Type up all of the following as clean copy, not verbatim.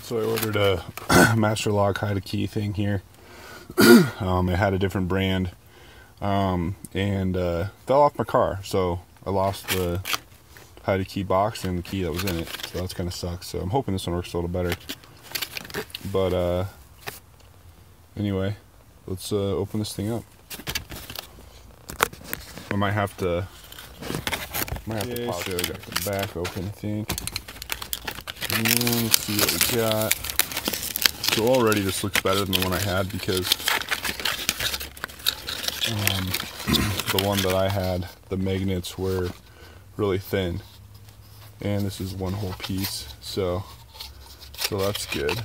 So I ordered a master lock HidaKey thing here. It had a different brand, and fell off my car, so I lost the HidaKey box and the key that was in it. So that's kind of sucks. So I'm hoping this one works a little better. But anyway, let's open this thing up. I might have to. Pause. So we got the back open, I think. And let's see what we got. So already this looks better than the one I had because the one that I had, the magnets were really thin, and this is one whole piece. So that's good.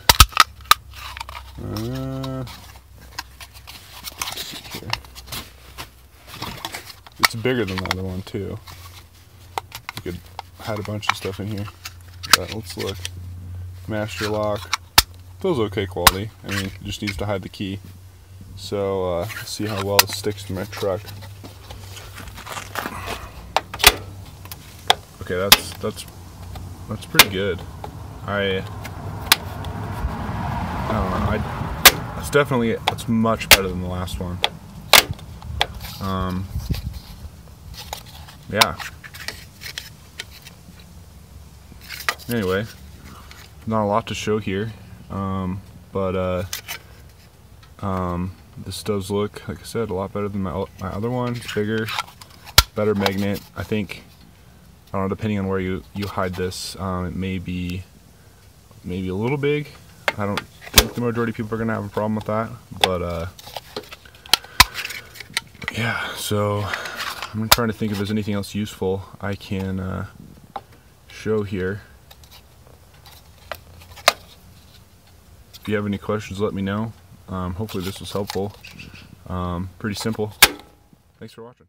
Let's see here. It's bigger than the other one too. You could had a bunch of stuff in here. But let's look. Master lock. Feels okay quality. I mean, it just needs to hide the key. So let's see how well it sticks to my truck. Okay, that's pretty good. I don't know. It's much better than the last one. Yeah. Anyway, not a lot to show here, but this does look, like I said, a lot better than my other one. It's bigger, better magnet. I think, I don't know, depending on where you hide this, it may be maybe a little big. I don't think the majority of people are going to have a problem with that, but yeah, so I'm trying to think if there's anything else useful I can show here. If you have any questions, let me know. Hopefully this was helpful. Pretty simple. Thanks for watching.